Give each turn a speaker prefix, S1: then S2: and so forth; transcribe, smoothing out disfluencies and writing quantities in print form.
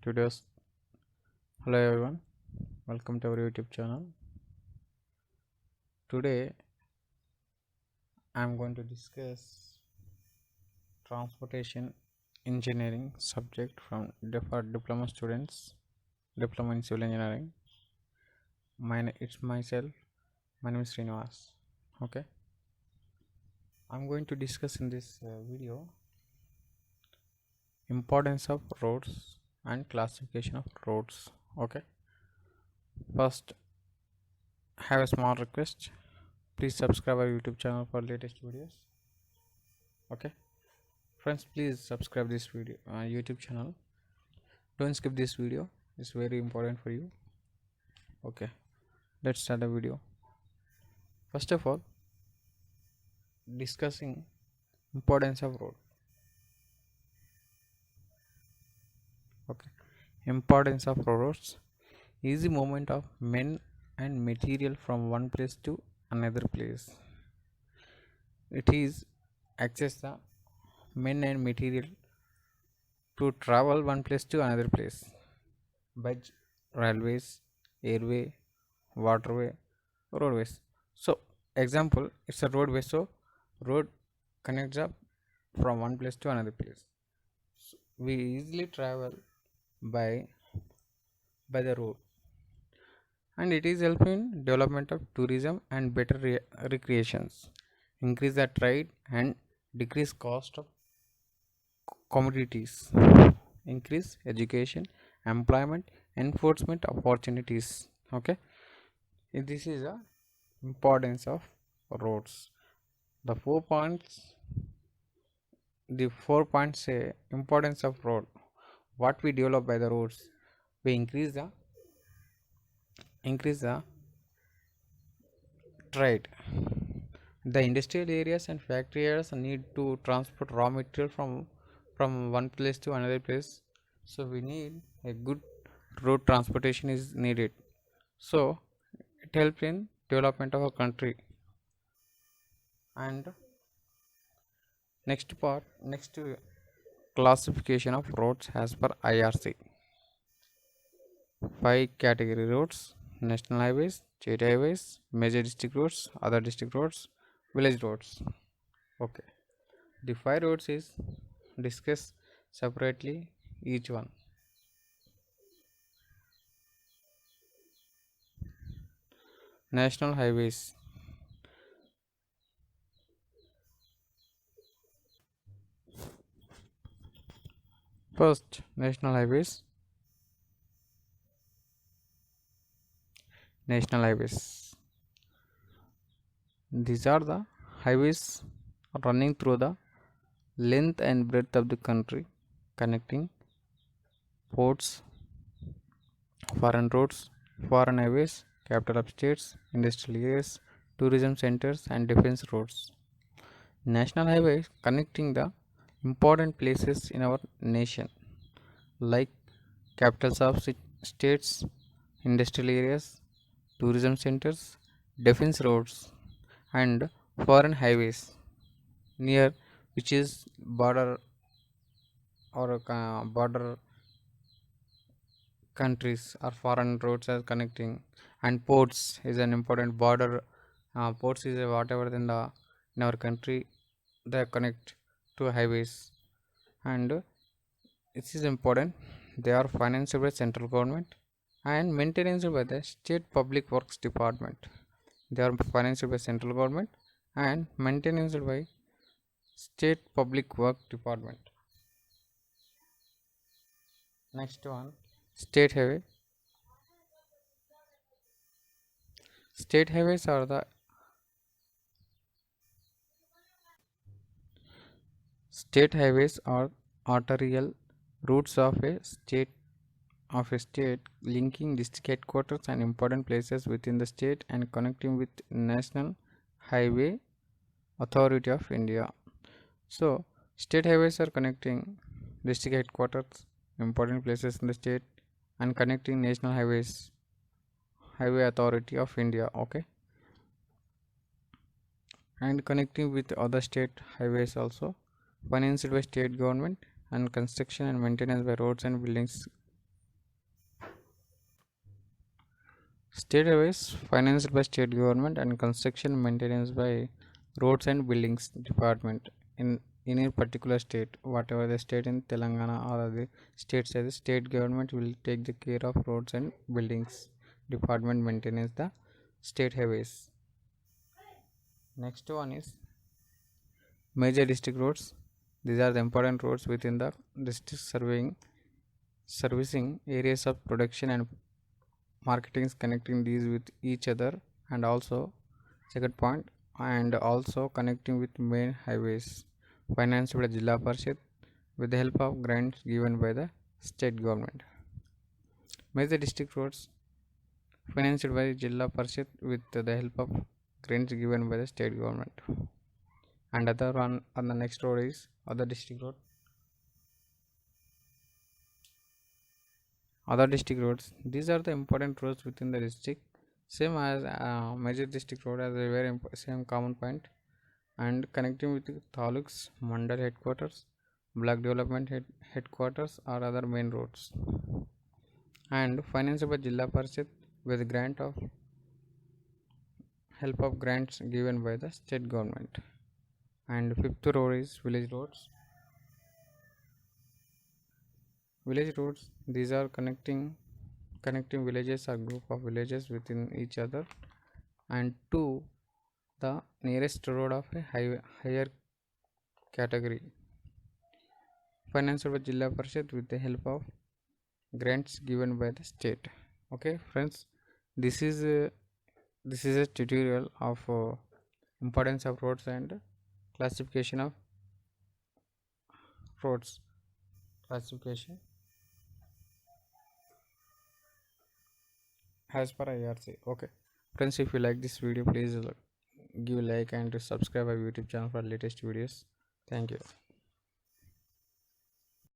S1: Today's Hello everyone, welcome to our YouTube channel. Today I am going to discuss transportation engineering subject for diploma students, diploma in civil engineering. It's myself. My name is Srinivas. Okay, I'm going to discuss in this video importance of roads and classification of roads. Okay, first have a small request. Please subscribe our YouTube channel for latest videos. Okay, friends, please subscribe this video YouTube channel. Don't skip this video, it's very important for you. Okay, let's start the video. First of all, discussing importance of road. Okay, importance of roads is the movement of men and material from one place to another place. It is access the men and material to travel one place to another place by railways, airway, waterway, roadways. So example, it's a roadway. So road connects up from one place to another place. So we easily travel by the road, and it is helping in development of tourism and better recreations, increase the trade and decrease cost of commodities, increase education, employment, enforcement opportunities. Okay, this is the importance of roads. The 4 points say importance of road. What we develop by the roads, we increase the trade. The industrial areas and factory areas need to transport raw material from one place to another place. So we need a good road transportation is needed. So it helps in development of a country. And next classification of roads as per IRC. 5 category roads: national highways, state highways, major district roads, other district roads, village roads. Okay, the 5 roads is discussed separately each one. National highways. First, national highways. National highways. These are the highways running through the length and breadth of the country, connecting ports, foreign roads, foreign highways, capital of states, industrial areas, tourism centers, and defense roads. National highways connecting the important places in our nation, like capitals of states, industrial areas, tourism centers, defense roads, and foreign highways near which is border or border countries or foreign roads are connecting, and ports is an important border. Ports is whatever in our country they connect to highways, and it is important. They are financed by central government and maintained by the state public works department. They are financed by central government and maintained by state public work department. Next one, state highway. State highways are the arterial routes of a state linking district headquarters and important places within the state and connecting with National Highway Authority of India. So state highways are connecting district headquarters, important places in the state, and connecting National Highway Authority of India. Okay, and connecting with other state highways also, financed by state government, and construction and maintenance by roads and buildings State highways financed by state government and construction maintenance by roads and buildings department in a particular state. Whatever the state in Telangana or other states, the state government will take the care of roads and buildings department maintenance the state highways. Next one is major district roads. These are the important roads within the district servicing areas of production and marketing is connecting these with each other, and also second point, and also connecting with main highways financed by Jilla Parishad with the help of grants given by the state government. Major district roads financed by Jilla Parishad with the help of grants given by the state government. And other one on the next road is other district road. Other district roads, these are the important roads within the district, same as major district road as a very same common point, and connecting with the taluks, mandal headquarters, block development headquarters or other main roads, and financed by Jilla Parishad with grant of help of grants given by the state government. And fifth road is village roads. Village roads, these are connecting villages or group of villages within each other and to the nearest road of a higher category, financed by Jilla Parishad with the help of grants given by the state. Okay friends, this is a tutorial of importance of roads and classification of roads classification as per IRC. Okay friends, if you like this video, please give like and subscribe our YouTube channel for latest videos. Thank you.